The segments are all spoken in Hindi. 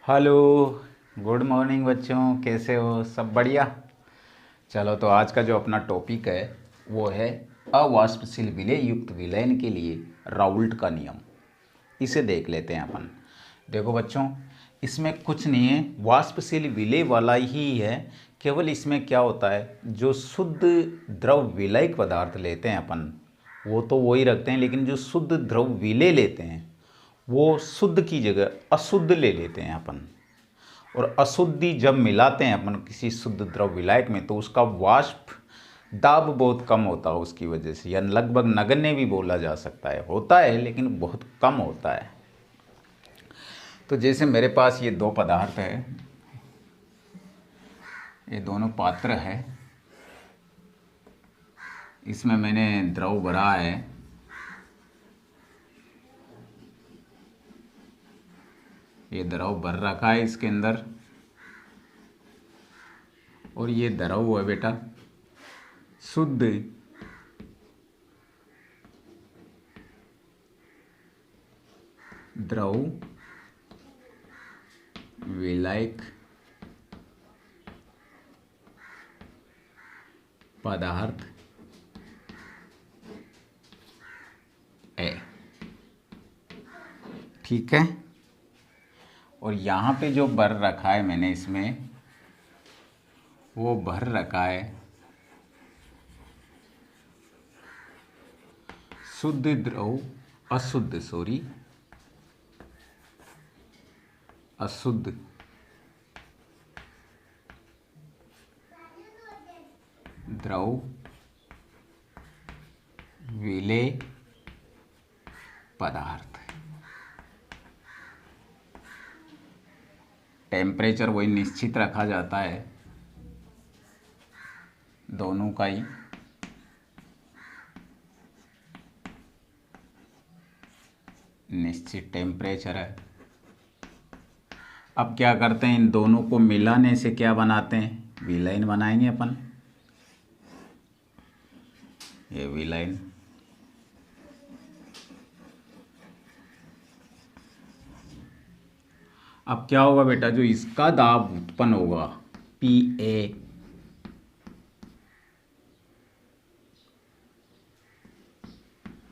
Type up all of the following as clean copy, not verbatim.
हेलो। गुड मॉर्निंग बच्चों, कैसे हो? सब बढ़िया। चलो, तो आज का जो अपना टॉपिक है वो है अवाष्पशील विलेय युक्त विलयन के लिए राउल्ट का नियम। इसे देख लेते हैं अपन। देखो बच्चों, इसमें कुछ नहीं है, वाष्पशील विलेय वाला ही है। केवल इसमें क्या होता है, जो शुद्ध द्रव विलायक पदार्थ लेते हैं अपन वो तो वही रखते हैं, लेकिन जो शुद्ध द्रव विलेय लेते हैं वो शुद्ध की जगह अशुद्ध ले लेते हैं अपन। और अशुद्धि जब मिलाते हैं अपन किसी शुद्ध द्रव विलायक में तो उसका वाष्प दाब बहुत कम होता है उसकी वजह से, या लगभग नगण्य भी बोला जा सकता है। होता है लेकिन बहुत कम होता है। तो जैसे मेरे पास ये दो पदार्थ है, ये दोनों पात्र है, इसमें मैंने द्रव भरा है। ये द्रव भर रखा है इसके अंदर, और ये द्रव है बेटा शुद्ध द्रव विलायक पदार्थ है। ठीक है। और यहाँ पे जो भर रखा है मैंने इसमें, वो भर रखा है शुद्ध द्रव अशुद्ध द्रव विलेय पदार्थ। टेम्परेचर वही निश्चित रखा जाता है दोनों का ही। निश्चित टेम्परेचर है। अब क्या करते हैं, इन दोनों को मिलाने से क्या बनाते हैं, विलयन बनाएंगे अपन। ये विलयन, अब क्या होगा बेटा, जो इसका दाब उत्पन्न होगा P A,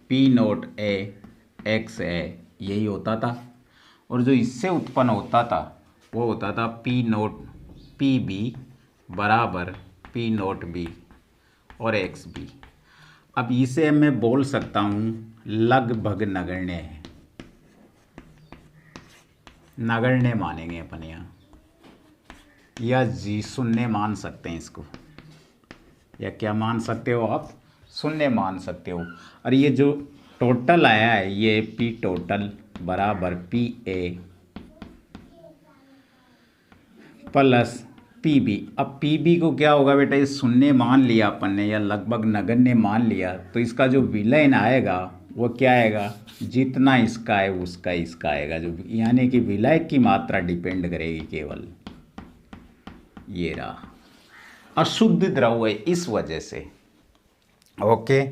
P naught A X A, यही होता था। और जो इससे उत्पन्न होता था वो होता था पी नोट पी बी बराबर पी नोट बी और एक्स बी। अब इसे मैं बोल सकता हूँ लगभग नगण्य है। नगण्य मानेंगे अपन यहाँ, या जी शून्य मान सकते हैं इसको, या क्या मान सकते हो आप, शून्य मान सकते हो। और ये जो टोटल आया है ये पी टोटल बराबर P A plus P B. अब पी बी को क्या होगा बेटा, ये शून्य मान लिया अपन ने या लगभग नगण्य मान लिया, तो इसका जो विलयन आएगा वो क्या आएगा, जितना इसका है उसका इसका आएगा, जो यानी कि विलायक की मात्रा डिपेंड करेगी केवल। ये रहा अशुद्ध द्रव है इस वजह से। ओके,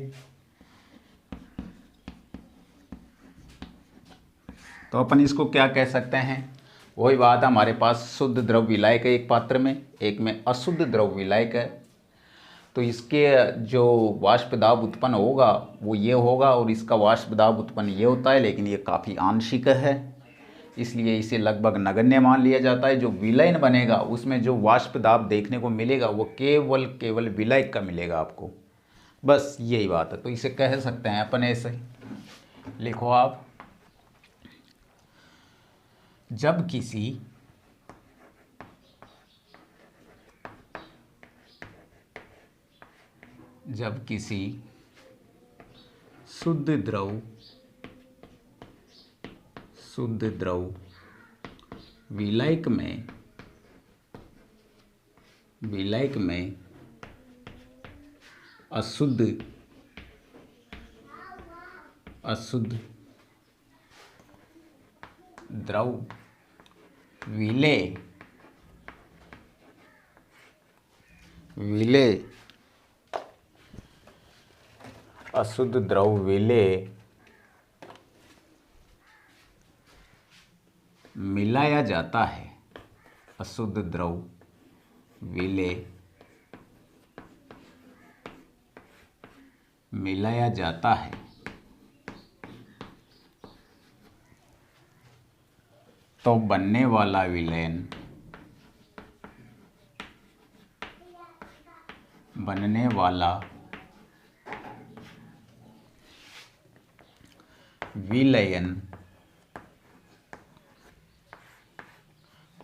तो अपन इसको क्या कह सकते हैं, वही बात, हमारे पास शुद्ध द्रव विलायक है एक पात्र में, एक में अशुद्ध द्रव विलायक है। तो इसके जो वाष्प दाब उत्पन्न होगा वो ये होगा, और इसका वाष्प दाब उत्पन्न ये होता है, लेकिन ये काफ़ी आंशिक है, इसलिए इसे लगभग नगण्य मान लिया जाता है। जो विलयन बनेगा उसमें जो वाष्प दाब देखने को मिलेगा वो केवल विलायक का मिलेगा आपको, बस यही बात है। तो इसे कह सकते हैं अपन ऐसे, लिखो आप, जब किसी शुद्ध द्रव विलायक में अशुद्ध द्रव विलेय अशुद्ध द्रव विलेय मिलाया जाता है अशुद्ध द्रव विलेय मिलाया जाता है तो बनने वाला विलयन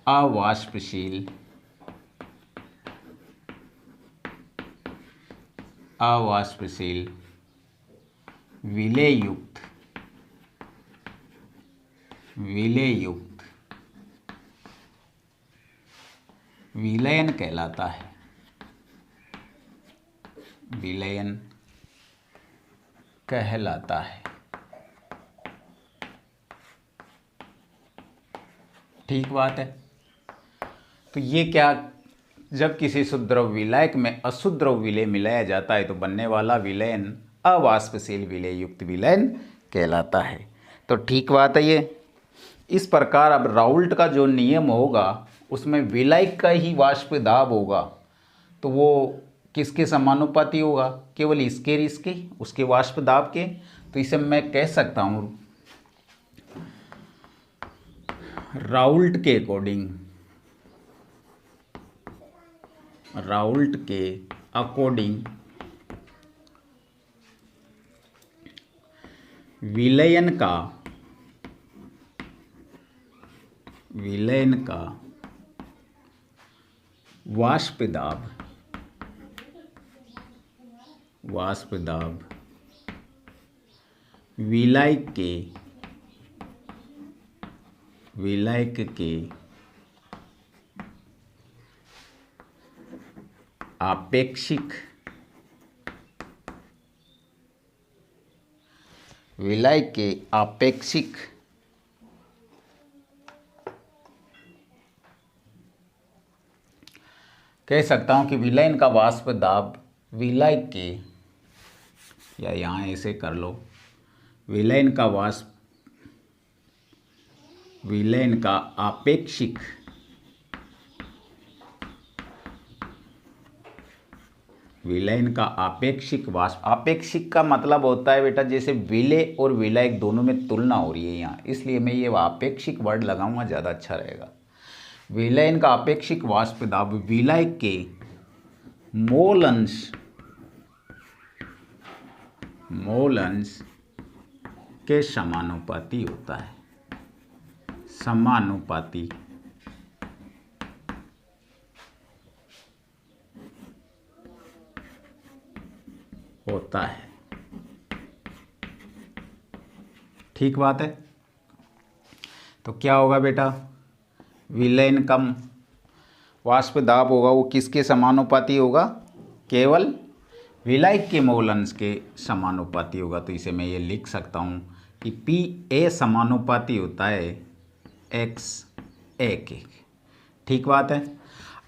अवाष्पशील विलेयुक्त विलयन कहलाता है। ठीक बात है। तो ये क्या, जब किसी शुद्ध द्रव विलायक में अशुद्ध द्रव विलेय मिलाया जाता है तो बनने वाला विलयन अवाष्पशील विलेय युक्त विलयन कहलाता है। तो ठीक बात है ये। इस प्रकार अब राउल्ट का जो नियम होगा उसमें विलायक का ही वाष्प दाब होगा, तो वो किसके समानुपाती होगा? केवल इसके उसके वाष्प दाब के। तो इसे मैं कह सकता हूँ राउल्ट के अकॉर्डिंग विलयन का वाष्प दाब विलायक के आपेक्षिक कह सकता हूं कि विलयन का वाष्प दाब विलायक के, या यहाँ ऐसे कर लो, विलयन का आपेक्षिक वाष्प। आपेक्षिक का मतलब होता है बेटा जैसे विलेय और विलायक दोनों में तुलना हो रही है यहाँ, इसलिए मैं ये आपेक्षिक वर्ड लगाऊंगा, ज़्यादा अच्छा रहेगा। विलयन का आपेक्षिक वाष्प दाब विलायक के मोल अंश के समानुपाती होता है। ठीक बात है। तो क्या होगा बेटा, विलयन कम वाष्प दाब होगा वो किसके समानुपाती होगा? केवल विलायक के मोल अंश के समानुपाती होगा। तो इसे मैं ये लिख सकता हूँ कि पी ए समानुपाती होता है एक्स ए के। ठीक बात है।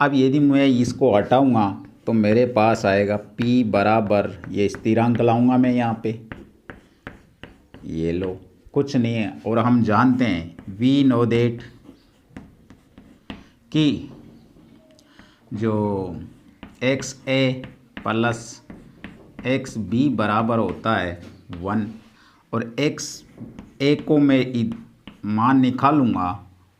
अब यदि मैं इसको हटाऊँगा तो मेरे पास आएगा P बराबर, ये स्थिरांक लाऊंगा मैं यहाँ पे, ये लो, कुछ नहीं है। और हम जानते हैं वी नो दैट कि जो एक्स ए प्लस एक्स बी बराबर होता है 1, और एक्स ए को मैं मान निकालूंगा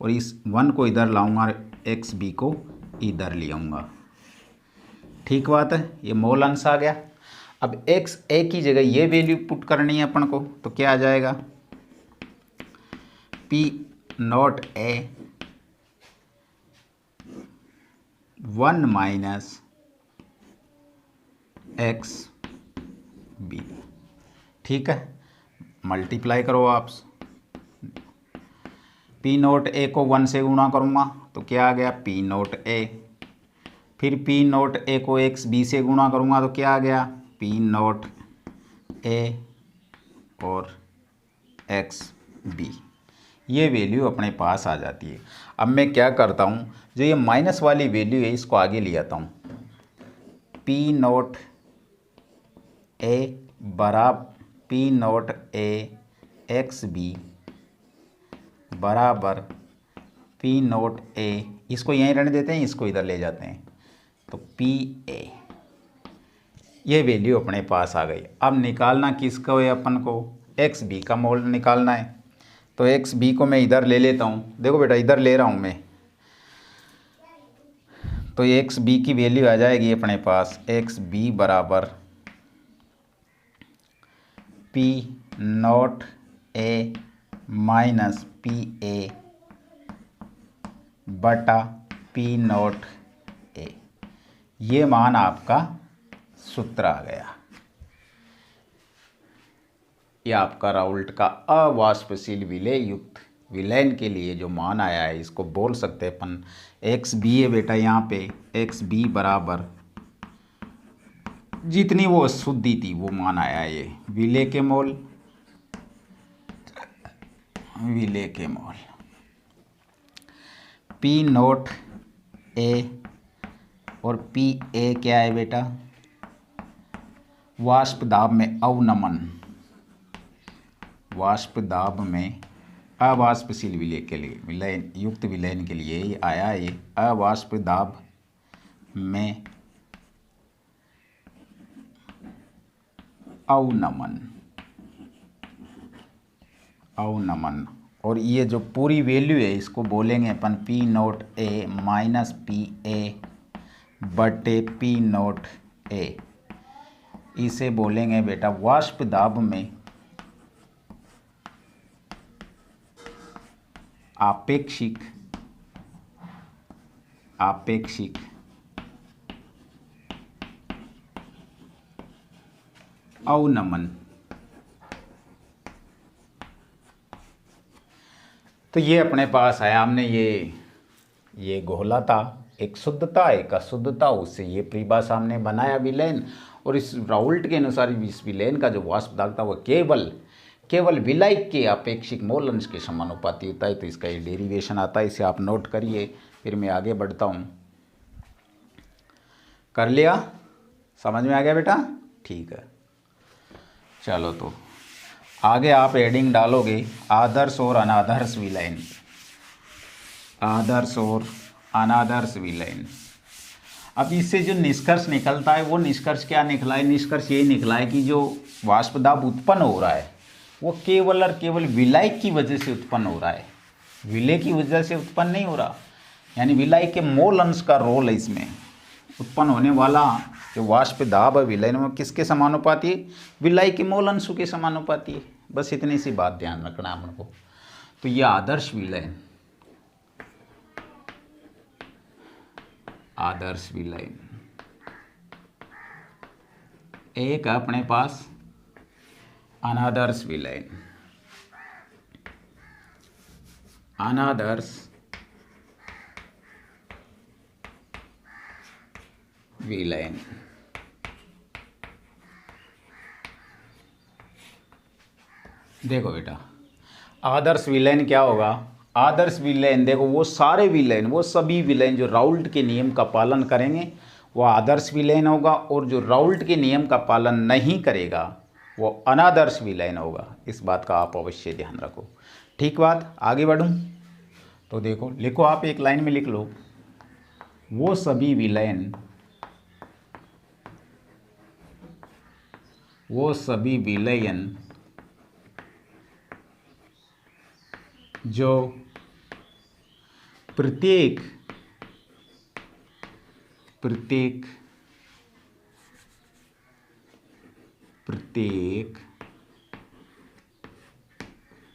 और इस 1 को इधर लाऊंगा, एक्स बी को इधर ले आऊँगा। ठीक बात है, ये मोल अंश आ गया। अब एक्स ए की जगह ये वैल्यू पुट करनी है अपन को, तो क्या आ जाएगा, P naught A 1 minus x B. ठीक है, मल्टीप्लाई करो आप। पी नोट ए को 1 से गुणा करूँगा तो क्या आ गया, पी नोट ए। फिर पी नोट ए को एक्स बी से गुणा करूँगा तो क्या आ गया, पी नोट ए और एक्स बी। ये वैल्यू अपने पास आ जाती है। अब मैं क्या करता हूँ, जो ये माइनस वाली वैल्यू है इसको आगे ले आता हूँ। पी नोट ए बराबर P naught A x B बराबर पी नोट ए इसको यहीं रहने देते हैं, इसको इधर ले जाते हैं, तो पी ए, ये वैल्यू अपने पास आ गई। अब निकालना किसको है, अपन को एक्स बी का मोल निकालना है। तो एक्स बी को मैं इधर ले लेता हूँ, देखो बेटा इधर ले रहा हूँ मैं, तो एक्स बी की वैल्यू आ जाएगी अपने पास एक्स बी बराबर पी नॉट ए माइनस पी ए बटा पी नॉट ए। ये मान आपका सूत्र आ गया। ये आपका राउल्ट का अवाष्पशील विलेय युक्त विलयन के लिए जो मान आया है, इसको बोल सकते हैं अपन एक्स बी है बेटा, यहाँ पे एक्स बी बराबर जितनी वो अशुद्धि थी वो मान आया है, ये विलेय के मोल, विलेय के मोल। पी नोट ए और पी ए क्या है बेटा, वाष्प दाब में अवनमन, वाष्प दाब में अवाष्पशील विलेय के लिए, विलयन युक्त विलयन के लिए ये आया है। ये अवाष्प दाब में अवनमन, अवनमन, और ये जो पूरी वैल्यू है इसको बोलेंगे अपन P naught A minus P A बटे पी नोट ए। इसे बोलेंगे बेटा वाष्प दाब में आपेक्षिक, आपेक्षिक अवनमन। तो ये अपने पास आया, हमने ये घोला था, एक शुद्धता एक अशुद्धता, उससे ये परिभाषा हमने बनाया विलयन। और इस राउल्ट के अनुसार इस विलयन का जो वाष्प दाब था वो केवल विलायक के अपेक्षिक मोल अंश के समानुपाती होता है। तो इसका ये डेरिवेशन आता है, इसे आप नोट करिए, फिर मैं आगे बढ़ता हूँ। कर लिया, समझ में आ गया बेटा, ठीक है। चलो तो आगे आप एडिंग डालोगे आदर्श और अनादर्श विलयन, आदर्श और अनादर्श विलयन। अब इससे जो निष्कर्ष निकलता है वो निष्कर्ष क्या निकला है, निष्कर्ष ये निकला है कि जो वाष्प दाब उत्पन्न हो रहा है वो केवल और केवल विलायक की वजह से उत्पन्न हो रहा है, विलेय की वजह से उत्पन्न नहीं हो रहा। यानी विलायक के मोल अंश का रोल है इसमें। उत्पन्न होने वाला जो वाष्प दाब है विलयन में किसके समानुपाती है, विलायक के मोल अंशों के समानुपाती है। बस इतनी सी बात ध्यान रखना है हमको। तो ये आदर्श विलयन, आदर्श विलयन, एक अपने पास अनादर्श विलयन, अनादर्श विलयन। देखो बेटा आदर्श विलयन क्या होगा, आदर्श विलयन देखो वो सारे विलयन, वो सभी विलयन जो राउल्ट के नियम का पालन करेंगे वो आदर्श विलयन होगा, और जो राउल्ट के नियम का पालन नहीं करेगा वो अनादर्श विलयन होगा। इस बात का आप अवश्य ध्यान रखो। ठीक बात, आगे बढ़ूं तो देखो लिखो, आप एक लाइन में लिख लो, वो सभी विलयन, वो सभी विलयन जो प्रत्येक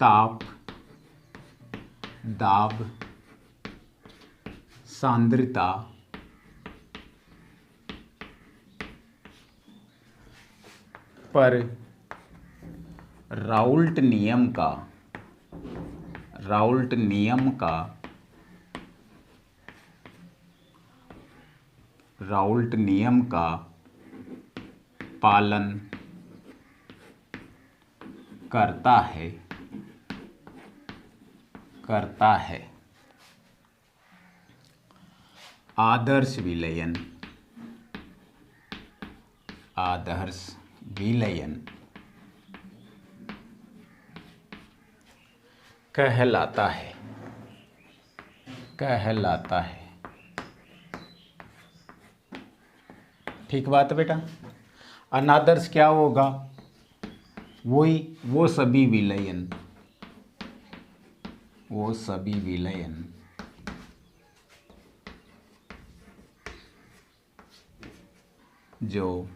ताप दाब सांद्रता पर राउल्ट नियम का पालन करता है आदर्श विलयन कहलाता है। ठीक बात है बेटा। अनादर्श क्या होगा, वही वो सभी विलयन जो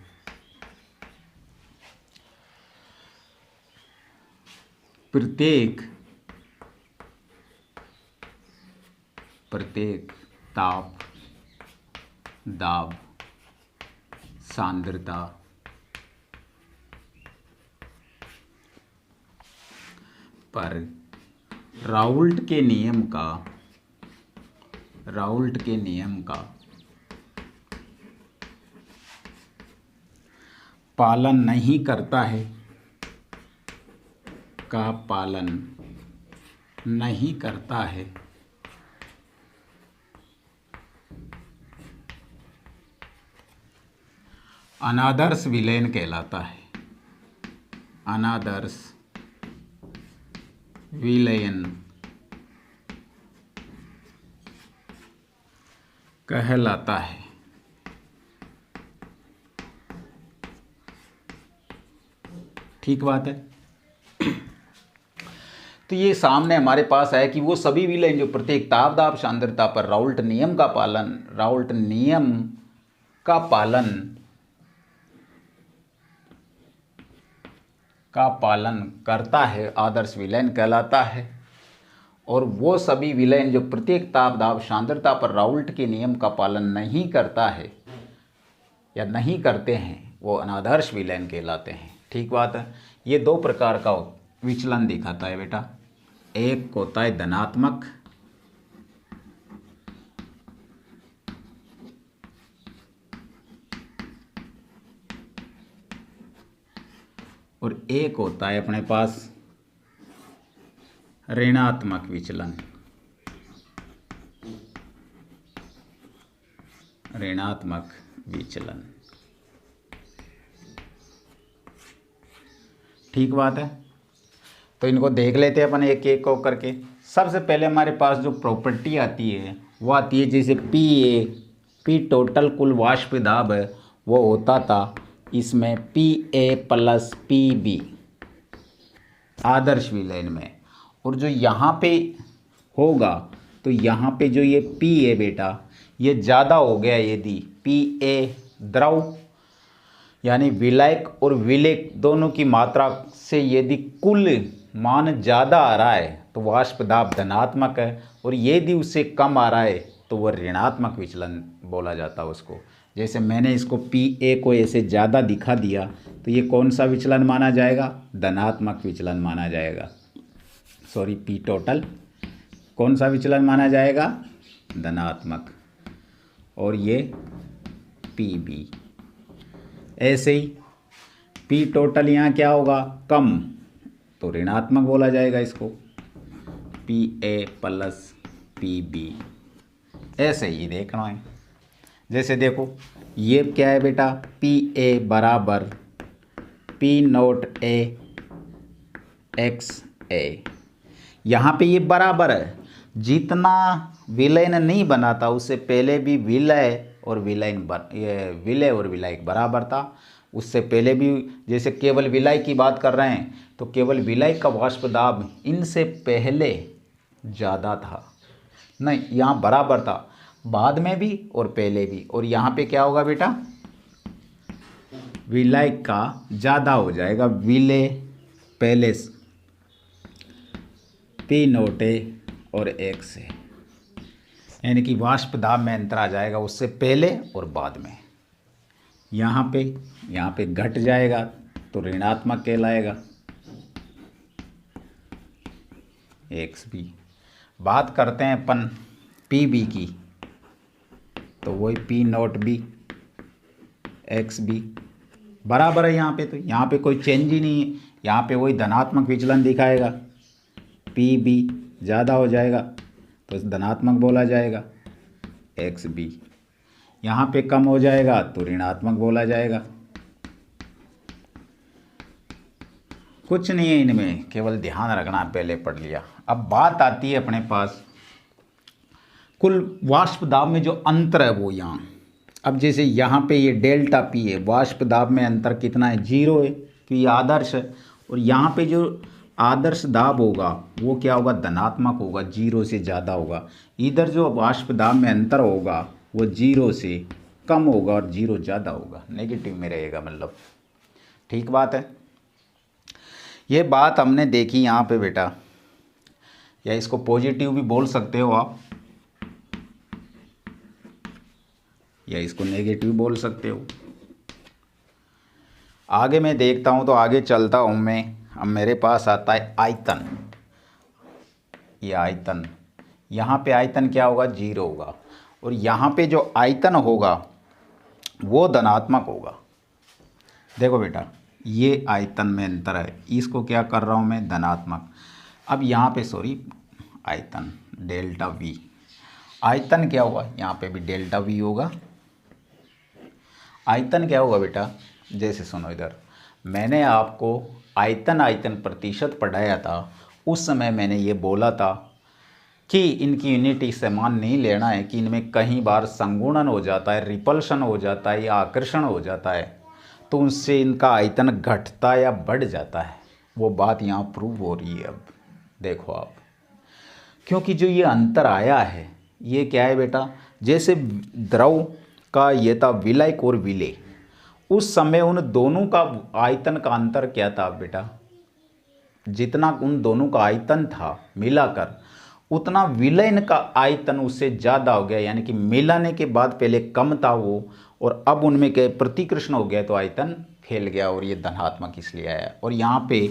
प्रत्येक ताप दाब सांद्रता पर राउल्ट के नियम का पालन नहीं करता है, अनादर्श विलयन कहलाता है। अनादर्श विलयन कहलाता है। ठीक बात है। तो ये सामने हमारे पास है कि वो सभी विलयन जो प्रत्येक ताप दाब सांद्रता पर राउल्ट नियम का पालन करता है, आदर्श विलयन कहलाता है। और वो सभी विलयन जो प्रत्येक ताप दाब सांद्रता पर राउल्ट के नियम का पालन नहीं करता है या नहीं करते हैं, वो अनादर्श विलयन कहलाते हैं। ठीक बात है। ये दो प्रकार का विचलन दिखाता है बेटा। एक होता है धनात्मक और एक होता है अपने पास ऋणात्मक विचलन। ठीक बात है। तो इनको देख लेते हैं अपन एक एक को करके। सबसे पहले हमारे पास जो प्रॉपर्टी आती है वो आती है जैसे पी टोटल कुल वाष्प दाब है वो होता था इसमें PA प्लस PB आदर्श विलयन में। और जो यहाँ पे होगा तो यहाँ पे जो ये P है बेटा ये ज़्यादा हो गया यदि PA द्रव यानी विलायक और विलेयक दोनों की मात्रा से यदि कुल मान ज़्यादा आ रहा है तो वाष्प दाब धनात्मक है, और यदि उससे कम आ रहा है तो वह ऋणात्मक विचलन बोला जाता है उसको। जैसे मैंने इसको PA को ऐसे ज़्यादा दिखा दिया तो ये कौन सा विचलन माना जाएगा, धनात्मक विचलन माना जाएगा। सॉरी, P टोटल कौन सा विचलन माना जाएगा, धनात्मक। और ये PB ऐसे ही P टोटल यहाँ क्या होगा, कम, तो ऋणात्मक बोला जाएगा इसको, PA प्लस PB। ऐसे ही देखना है। जैसे देखो ये क्या है बेटा, PA बराबर P नोट A XA। यहाँ पे ये बराबर है, जितना विलयन नहीं बना था उससे पहले भी विलय और विलायक बराबर था। उससे पहले भी जैसे केवल विलय की बात कर रहे हैं तो केवल विलय का वाष्प दाब इनसे पहले ज़्यादा था, नहीं यहाँ बराबर था, बाद में भी और पहले भी। और यहाँ पे क्या होगा बेटा, विलय का ज़्यादा हो जाएगा, विलय पहले P नोट A और XA, यानी कि वाष्प दाब में अंतर आ जाएगा उससे पहले और बाद में। यहाँ पे घट जाएगा तो ऋणात्मक कहलाएगा XB। बात करते हैं अपन PB की, तो वही P नोट B XB बराबर है यहाँ पे, तो यहाँ पे कोई चेंज ही नहीं है, यहाँ पे वही धनात्मक विचलन दिखाएगा, PB ज़्यादा हो जाएगा तो धनात्मक बोला जाएगा XB, यहाँ पे कम हो जाएगा तो ऋणात्मक बोला जाएगा। कुछ नहीं है इनमें, केवल ध्यान रखना, पहले पढ़ लिया। अब बात आती है अपने पास कुल वाष्प दाब में जो अंतर है वो यहाँ अब जैसे यहाँ पे ये डेल्टा पी है, वाष्प दाब में अंतर कितना है, 0 है, तो ये आदर्श है। और यहाँ पे जो आदर्श दाब होगा वो क्या होगा, धनात्मक होगा, 0 से ज़्यादा होगा। इधर जो वाष्प दाब में अंतर होगा वो 0 से कम होगा और 0 ज़्यादा होगा, नेगेटिव में रहेगा मतलब। ठीक बात है। ये बात हमने देखी यहाँ पे बेटा, या इसको पॉजिटिव भी बोल सकते हो आप, या इसको नेगेटिव बोल सकते हो। आगे मैं देखता हूँ, तो आगे चलता हूँ मैं। अब मेरे पास आता है आयतन। ये आयतन, यहाँ पे आयतन क्या होगा, 0 होगा। और यहाँ पे जो आयतन होगा वो धनात्मक होगा। देखो बेटा, ये आयतन में अंतर है, इसको क्या कर रहा हूँ मैं, धनात्मक। अब यहाँ पे सॉरी, आयतन डेल्टा वी, आयतन क्या होगा, यहाँ पे भी डेल्टा वी होगा। आयतन क्या होगा बेटा, जैसे सुनो इधर, मैंने आपको आयतन प्रतिशत पढ़ाया था, उस समय मैंने ये बोला था कि इनकी यूनिट समान नहीं लेना है, कि इनमें कई बार संगुणन हो जाता है, रिपल्शन हो जाता है या आकर्षण हो जाता है, तो उनसे इनका आयतन घटता या बढ़ जाता है। वो बात यहाँ प्रूव हो रही है। अब देखो आप, क्योंकि जो ये अंतर आया है ये क्या है बेटा, जैसे द्रव का ये था विलय और विलेय, उस समय उन दोनों का आयतन का अंतर क्या था बेटा, जितना उन दोनों का आयतन था मिलाकर, उतना विलयन का आयतन उससे ज़्यादा हो गया। यानी कि मिलाने के बाद पहले कम था वो, और अब उनमें क्या प्रतिकृष्ण हो गया, तो आयतन फैल गया और ये धनात्मक इसलिए आया। और यहाँ पे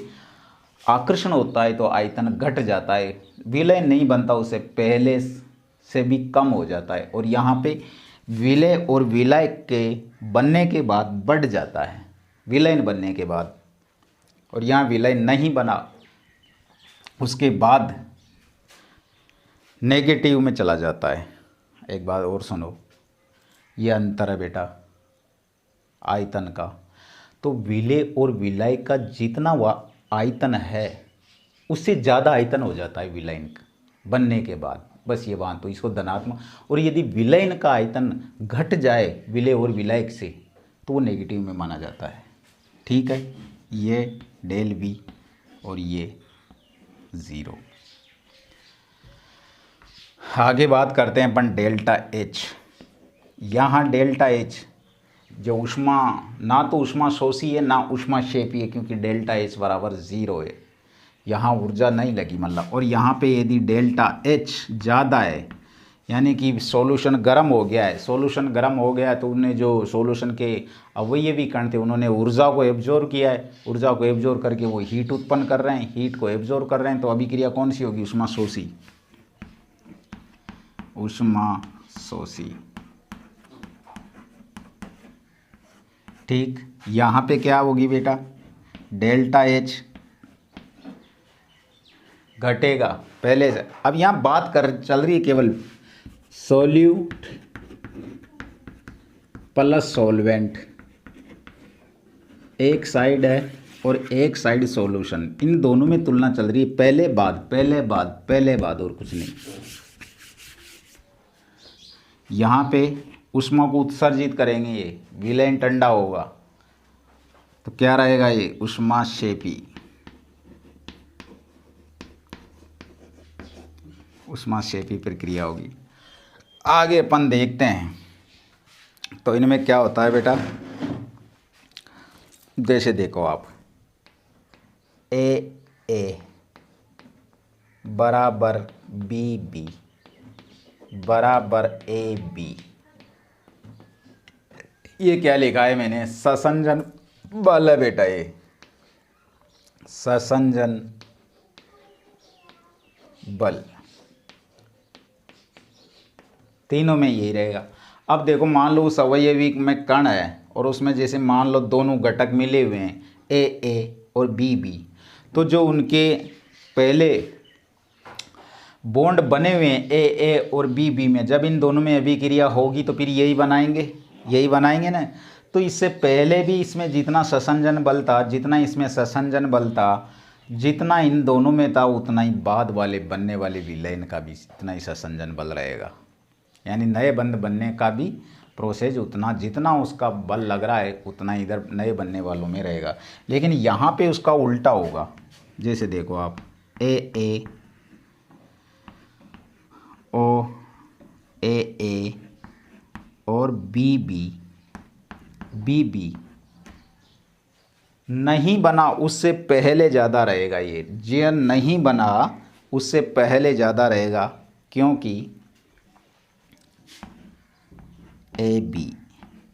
आकर्षण होता है तो आयतन घट जाता है, विलय नहीं बनता, उससे पहले से भी कम हो जाता है। और यहाँ पे विलय और विलय के बनने के बाद बढ़ जाता है, विलयन बनने के बाद। और यहाँ विलय नहीं बना, उसके बाद नेगेटिव में चला जाता है। एक बात और सुनो, ये अंतर है बेटा आयतन का, तो विलय और विलय का जितना आयतन है उससे ज़्यादा आयतन हो जाता है विलयन बनने के बाद, बस ये बात। तो इसको धनात्मक, और यदि विलयन का आयतन घट जाए विलय और विलय से, तो वो नेगेटिव में माना जाता है। ठीक है, ये डेल वी और ये 0। आगे बात करते हैं अपन डेल्टा एच। यहाँ डेल्टा एच जो ऊष्मा, ना तो ऊष्मा शोषी है ना ऊष्मा क्षेपी है, क्योंकि डेल्टा एच बराबर 0 है, यहाँ ऊर्जा नहीं लगी मतलब। और यहाँ पे यदि डेल्टा एच ज़्यादा है, यानी कि सॉल्यूशन गर्म हो गया है, सॉल्यूशन गर्म हो गया है, तो उन्होंने जो सॉल्यूशन के अवयवी कण थे उन्होंने ऊर्जा को एब्जॉर्ब किया है, ऊर्जा को एब्जॉर्ब करके वो हीट उत्पन्न कर रहे हैं, हीट को एब्जॉर्ब कर रहे हैं, तो अभिक्रिया कौन सी होगी, ऊष्मा शोषी, ऊष्मा शोषी। ठीक, यहाँ पे क्या होगी बेटा, डेल्टा एच घटेगा पहले से। अब यहाँ बात कर चल रही है केवल सॉल्यूट प्लस सॉल्वेंट, एक साइड है और एक साइड सॉल्यूशन, इन दोनों में तुलना चल रही है, पहले बाद पहले बाद पहले बाद, और कुछ नहीं। यहाँ पे ऊष्मा को उत्सर्जित करेंगे, ये विलयन ठंडा होगा, तो क्या रहेगा, ये ऊष्माक्षेपी, ऊष्माक्षेपी प्रक्रिया होगी। आगे अपन देखते हैं, तो इनमें क्या होता है बेटा, जैसे देखो आप, ए बराबर बी बराबर ए बी, ये क्या लिखा है मैंने, ससंजन बल है बेटा, ये ससंजन बल, तीनों में यही रहेगा। अब देखो, मान लो उस अवयवी में कण है और उसमें जैसे मान लो दोनों घटक मिले हुए हैं, ए और बी, तो जो उनके पहले बॉन्ड बने हुए हैं ए और बी में, जब इन दोनों में अभिक्रिया होगी तो फिर यही बनाएंगे ना। तो इससे पहले भी इसमें जितना ससंजन बल था, जितना इसमें ससंजन बल था, जितना इन दोनों में था, उतना ही बाद वाले बनने वाले विलयन का भी इतना ही ससंजन बल रहेगा, यानी नए बंध बनने का भी प्रोसेस उतना जितना उसका बल लग रहा है उतना इधर नए बनने वालों में रहेगा, लेकिन यहाँ पे उसका उल्टा होगा। जैसे देखो आप ए ओ ए और बी नहीं बना उससे पहले ज़्यादा रहेगा। ये जो नहीं बना उससे पहले ज़्यादा रहेगा, क्योंकि ए बी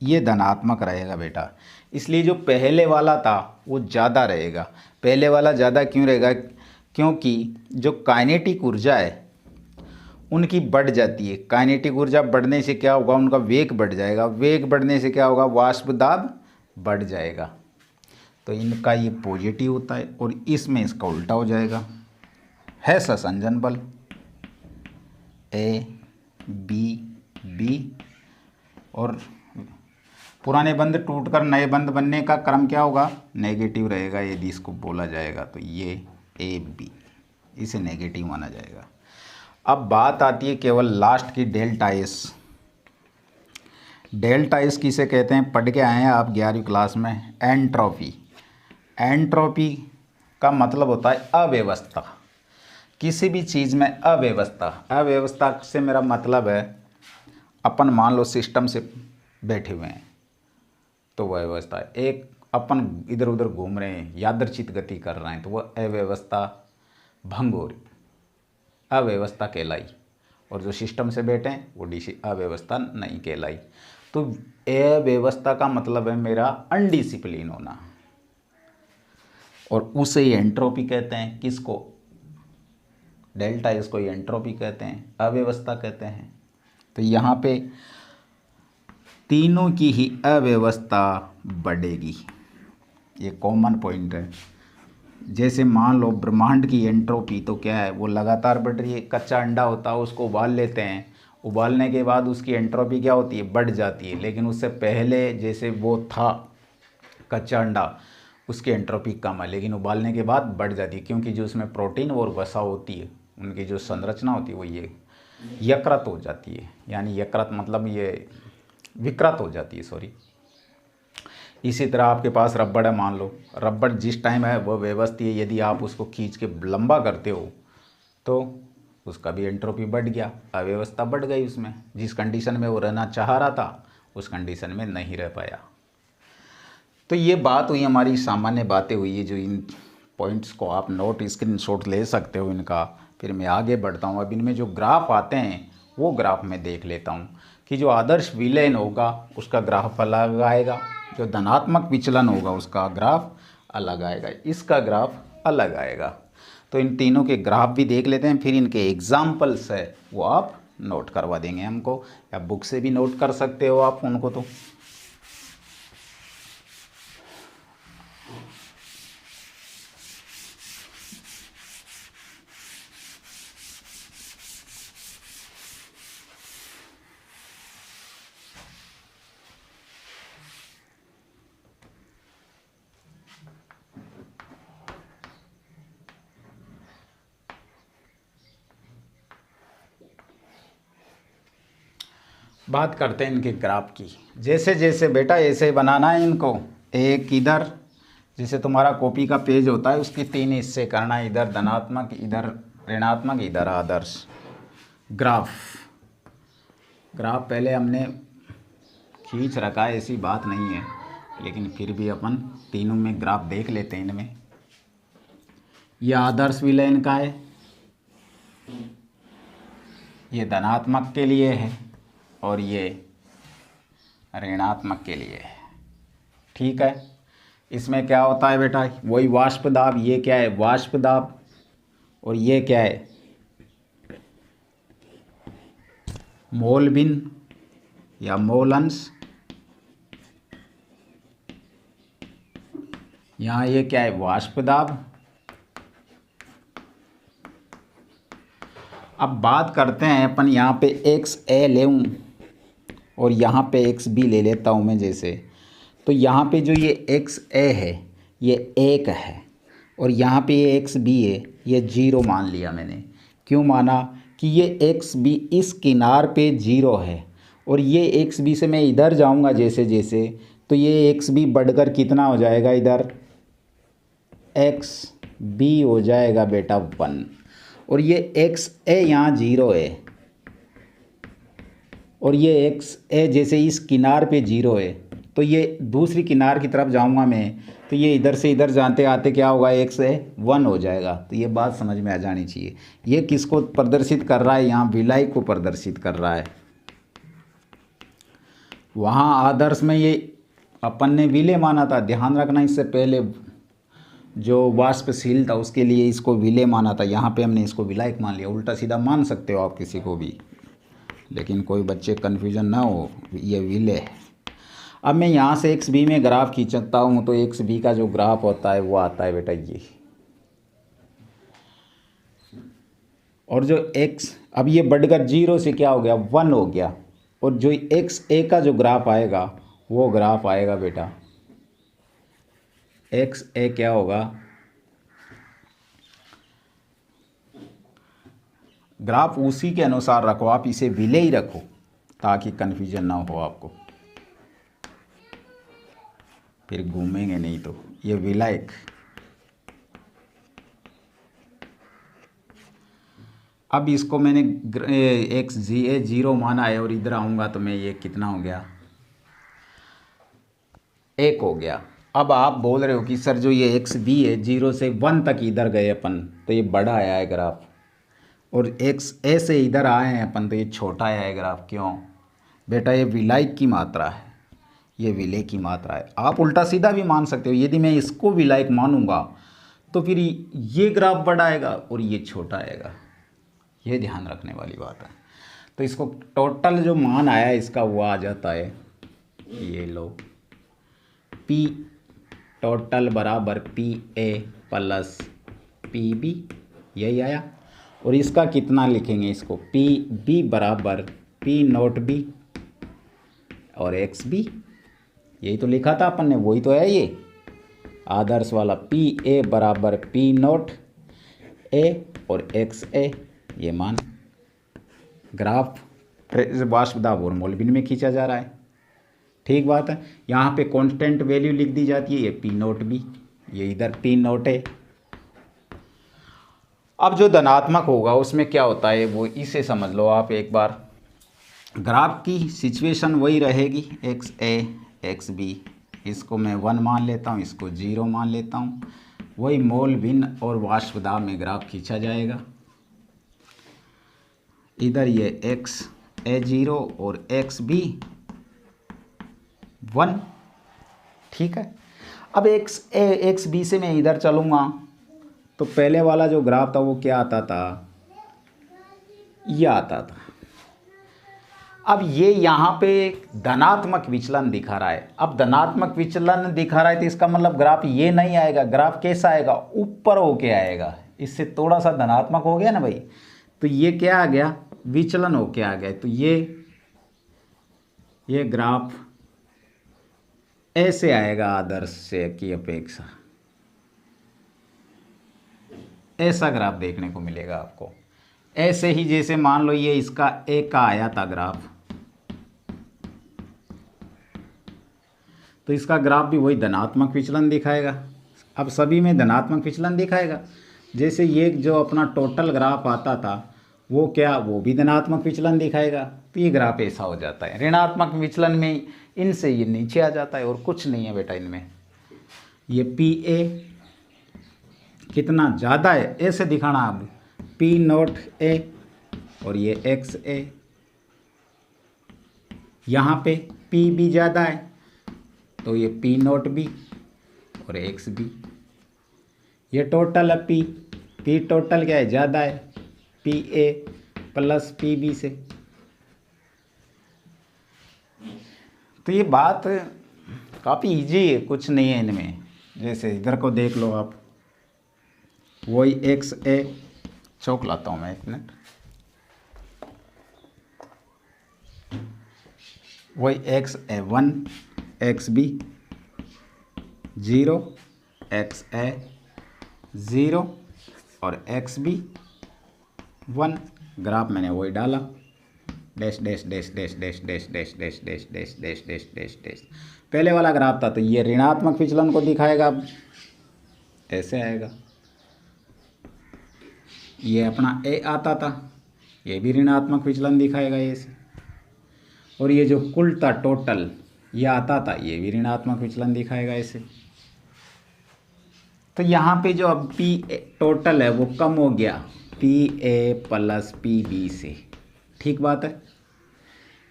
ये धनात्मक रहेगा बेटा, इसलिए जो पहले वाला था वो ज़्यादा रहेगा। पहले वाला ज़्यादा क्यों रहेगा? क्योंकि जो काइनेटिक ऊर्जा है उनकी बढ़ जाती है। काइनेटिक ऊर्जा बढ़ने से क्या होगा? उनका वेग बढ़ जाएगा। वेग बढ़ने से क्या होगा? वाष्प दाब बढ़ जाएगा। तो इनका ये पॉजिटिव होता है और इसमें इसका उल्टा हो जाएगा। है संसंजन बल ए बी और पुराने बंध टूटकर नए बंध बनने का क्रम क्या होगा? नेगेटिव रहेगा यदि इसको बोला जाएगा तो। ये ए बी इसे नेगेटिव माना जाएगा। अब बात आती है केवल लास्ट की डेल्टा एस। डेल्टा एस किसे कहते हैं? पढ़ के आए हैं आप 11वीं क्लास में, एंट्रोपी। एंट्रोपी का मतलब होता है अव्यवस्था। किसी भी चीज़ में अव्यवस्था। अव्यवस्था से मेरा मतलब है अपन मान लो सिस्टम से बैठे हुए हैं तो वह अव्यवस्था है। एक अपन इधर उधर घूम रहे हैं, यादृच्छिक गति कर रहे हैं तो वह अव्यवस्था भंग हो रही, अव्यवस्था कहलाई। और जो सिस्टम से बैठे हैं वो अव्यवस्था नहीं कहलाई। तो अव्यवस्था का मतलब है मेरा अनडिसिप्लिन होना, और उसे ही एंट्रोपी कहते हैं। किसको? डेल्टा इसको ही एंट्रोपी कहते हैं, अव्यवस्था कहते हैं। तो यहाँ पे तीनों की ही अव्यवस्था बढ़ेगी, ये कॉमन पॉइंट है। जैसे मान लो ब्रह्मांड की एंट्रोपी तो क्या है? वो लगातार बढ़ रही है। कच्चा अंडा होता है उसको उबाल लेते हैं, उबालने के बाद उसकी एंट्रोपी क्या होती है? बढ़ जाती है। लेकिन उससे पहले जैसे वो था कच्चा अंडा उसकी एंट्रोपी कम है, लेकिन उबालने के बाद बढ़ जाती है, क्योंकि जो उसमें प्रोटीन और वसा होती है उनकी जो संरचना होती है वो ये यकृत हो जाती है। यानी यकृत मतलब ये विकृत हो जाती है, सॉरी। इसी तरह आपके पास रबड़ है, मान लो रबड़ जिस टाइम है वह व्यवस्थित है, यदि आप उसको खींच के लंबा करते हो तो उसका भी एंट्रोपी बढ़ गया, अव्यवस्था बढ़ गई उसमें। जिस कंडीशन में वो रहना चाह रहा था उस कंडीशन में नहीं रह पाया। तो ये बात हुई, हमारी सामान्य बातें हुई है। जो इन पॉइंट्स को आप नोट स्क्रीनशॉट ले सकते हो इनका। फिर मैं आगे बढ़ता हूँ। अब इनमें जो ग्राफ आते हैं वो ग्राफ मैं देख लेता हूँ कि जो आदर्श विलयन होगा उसका ग्राफ अलग आएगा, जो धनात्मक विचलन होगा उसका ग्राफ अलग आएगा, इसका ग्राफ अलग आएगा। तो इन तीनों के ग्राफ भी देख लेते हैं, फिर इनके एग्जाम्पल्स है वो आप नोट करवा देंगे हमको, या बुक से भी नोट कर सकते हो आप उनको। तो बात करते हैं इनके ग्राफ की। जैसे जैसे बेटा ऐसे बनाना है इनको, एक इधर जैसे तुम्हारा कॉपी का पेज होता है उसके 3 हिस्से करना है, इधर धनात्मक, इधर ऋणात्मक, इधर आदर्श। ग्राफ पहले हमने खींच रखा है, ऐसी बात नहीं है, लेकिन फिर भी अपन तीनों में ग्राफ देख लेते हैं। इनमें यह आदर्श विलयन का है, ये धनात्मक के लिए है और ये ऋणात्मक के लिए है। ठीक है, इसमें क्या होता है बेटा? वही वाष्प दाब। ये क्या है? वाष्प दाब। और ये क्या है? मोल बिन या मोल अंश। यहाँ ये क्या है? वाष्प दाब। अब बात करते हैं अपन, यहाँ पे एक्स ए ले और यहाँ पे एक्स बी ले लेता हूँ मैं जैसे। तो यहाँ पे जो ये एक्स ए है ये 1 है, और यहाँ पे ये एक्स बी है ये 0 मान लिया मैंने। क्यों माना? कि ये एक्स बी इस किनार पे 0 है और ये एक्स बी से मैं इधर जाऊंगा जैसे जैसे, तो ये एक्स बी बढ़कर कितना हो जाएगा, इधर एक्स बी हो जाएगा बेटा 1। और ये एक्स ए यहाँ 0 है, और ये एक्स ए जैसे इस किनार पे 0 है, तो ये दूसरी किनार की तरफ जाऊंगा मैं, तो ये इधर से इधर जाते आते क्या होगा, एक्स ए 1 हो जाएगा। तो ये बात समझ में आ जानी चाहिए। ये किसको प्रदर्शित कर रहा है, यहाँ विलय को प्रदर्शित कर रहा है। वहाँ आदर्श में ये अपन ने विलय माना था, ध्यान रखना, इससे पहले जो वाष्पशील था उसके लिए इसको विलय माना था, यहाँ पे हमने इसको विलायक मान लिया। उल्टा सीधा मान सकते हो आप किसी को भी, लेकिन कोई बच्चे कन्फ्यूजन ना हो, ये विलय है। अब मैं यहाँ से एक्स बी में ग्राफ खींचता हूँ, तो एक्स बी का जो ग्राफ होता है वो आता है बेटा ये। और जो एक्स, अब ये बढ़कर 0 से क्या हो गया, 1 हो गया। और जो एक्स ए का जो ग्राफ आएगा वो ग्राफ आएगा बेटा, एक्स ए क्या होगा, ग्राफ उसी के अनुसार रखो आप, इसे विलय ही रखो ताकि कन्फ्यूजन ना हो आपको, फिर घूमेंगे नहीं। तो ये विलायक, अब इसको मैंने एक्स जी ए 0 माना है, और इधर आऊँगा तो मैं ये कितना हो गया, 1 हो गया। अब आप बोल रहे हो कि सर जो ये एक्स बी है 0 से 1 तक इधर गए अपन, तो ये बड़ा आया है ग्राफ, और एक्स ए से इधर आए हैं अपन तो ये छोटा आया है ग्राफ। क्यों बेटा, ये विलायक की मात्रा है, ये विलय की मात्रा है। आप उल्टा सीधा भी मान सकते हो, यदि मैं इसको विलायक मानूंगा तो फिर ये ग्राफ बड़ा आएगा और ये छोटा आएगा, ये ध्यान रखने वाली बात है। तो इसको टोटल जो मान आया इसका वो आ जाता है, ये लो, पी टोटल बराबर P A plus P B, यही आया। और इसका कितना लिखेंगे, इसको पी बी बराबर पी नोट बी और एक्स बी, यही तो लिखा था अपन ने, वही तो है ये आदर्श वाला। पी ए बराबर पी नोट ए और एक्स ए, ये मान ग्राफ वाष्पदाब और मोलबिन में खींचा जा रहा है। ठीक बात है। यहाँ पे कांस्टेंट वैल्यू लिख दी जाती है, ये पी नोट बी, ये इधर पी नोट है। अब जो धनात्मक होगा उसमें क्या होता है वो इसे समझ लो आप एक बार। ग्राफ की सिचुएशन वही रहेगी, एक्स ए एक्स बी, इसको मैं 1 मान लेता हूँ, इसको 0 मान लेता हूँ। वही मोल भिन्न और वाष्पदाब में ग्राफ खींचा जाएगा। इधर ये एक्स ए 0 और एक्स बी 1, ठीक है। अब एक्स ए एक्स बी से मैं इधर चलूँगा तो पहले वाला जो ग्राफ था वो क्या आता था, ये आता था। अब ये यहाँ पे धनात्मक विचलन दिखा रहा है। अब धनात्मक विचलन दिखा रहा है तो इसका मतलब ग्राफ ये नहीं आएगा, ग्राफ कैसा आएगा, ऊपर होके आएगा। इससे थोड़ा सा धनात्मक हो गया ना भाई, तो ये क्या आ गया, विचलन होके आ गया। तो ये ग्राफ ऐसे आएगा आदर्श से की अपेक्षा, ऐसा ग्राफ देखने को मिलेगा आपको। ऐसे ही जैसे मान लो ये इसका एक का आया था ग्राफ, तो इसका ग्राफ भी वही धनात्मक विचलन दिखाएगा। अब सभी में धनात्मक विचलन दिखाएगा। जैसे ये जो अपना टोटल ग्राफ आता था वो क्या, वो भी धनात्मक विचलन दिखाएगा। तो ये ग्राफ ऐसा हो जाता है। ऋणात्मक विचलन में इनसे ये नीचे आ जाता है और कुछ नहीं है बेटा इनमें। ये पी ए कितना ज़्यादा है ऐसे दिखाना अब, पी नोट ए और ये एक्स ए, यहाँ पे पी बी ज़्यादा है तो ये पी नोट बी और एक्स बी। ये टोटल है पी टोटल क्या है, ज़्यादा है, P A plus P B से। तो ये बात काफ़ी इजी है, कुछ नहीं है इनमें। जैसे इधर को देख लो आप, वही एक्स ए, चौक लाता हूँ मैं एक मिनट, वही एक्स ए 1 एक्स बी 0 एक्स ए 0 और एक्स बी 1, ग्राफ मैंने वही डाला। Dash dash dash dash dash dash dash dash dash dash dash dash dash dash. पहले वाला ग्राफ था तो ये ऋणात्मक विचलन को दिखाएगा, अब ऐसे आएगा। ये अपना ए आता था, ये भी ऋणात्मक विचलन दिखाएगा ऐसे। और ये जो कुल था टोटल ये आता था, ये भी ऋणात्मक विचलन दिखाएगा ऐसे। तो यहाँ पे जो अब पी टोटल है वो कम हो गया P A plus P B से, ठीक बात है।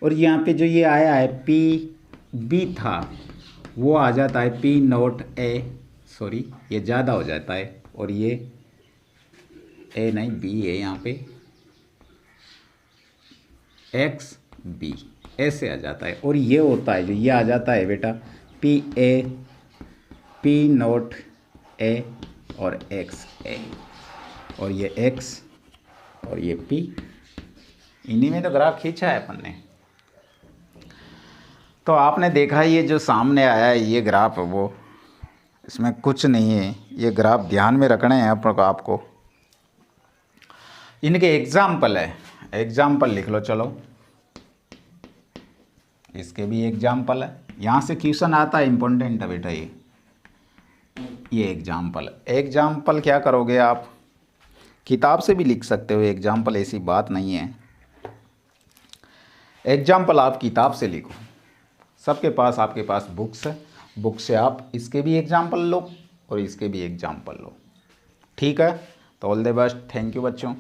और यहाँ पे जो ये आया है पी बी था वो आ जाता है पी नोट ए, सॉरी ये ज़्यादा हो जाता है, और ये ए नहीं बी है यहाँ पे, एक्स बी ऐसे आ जाता है। और ये होता है जो ये आ जाता है बेटा पी ए पी नोट ए और एक्स ए, और ये एक्स और ये पी, इन्हीं में तो ग्राफ खींचा है अपन ने। तो आपने देखा ये जो सामने आया है ये ग्राफ, वो इसमें कुछ नहीं है, ये ग्राफ ध्यान में रखने हैं आपको। इनके एग्जाम्पल है, एग्जाम्पल लिख लो चलो, इसके भी एग्जाम्पल है, यहाँ से क्वेश्चन आता है, इम्पोर्टेंट है बेटा ये एग्जाम्पल। एग्जाम्पल क्या करोगे आप, किताब से भी लिख सकते हो एग्जाम्पल, ऐसी बात नहीं है। एग्जाम्पल आप किताब से लिखो, सबके पास आपके पास बुक्स है, बुक से आप इसके भी एग्जाम्पल लो और इसके भी एग्जाम्पल लो, ठीक है। तो all the best, thank you बच्चों।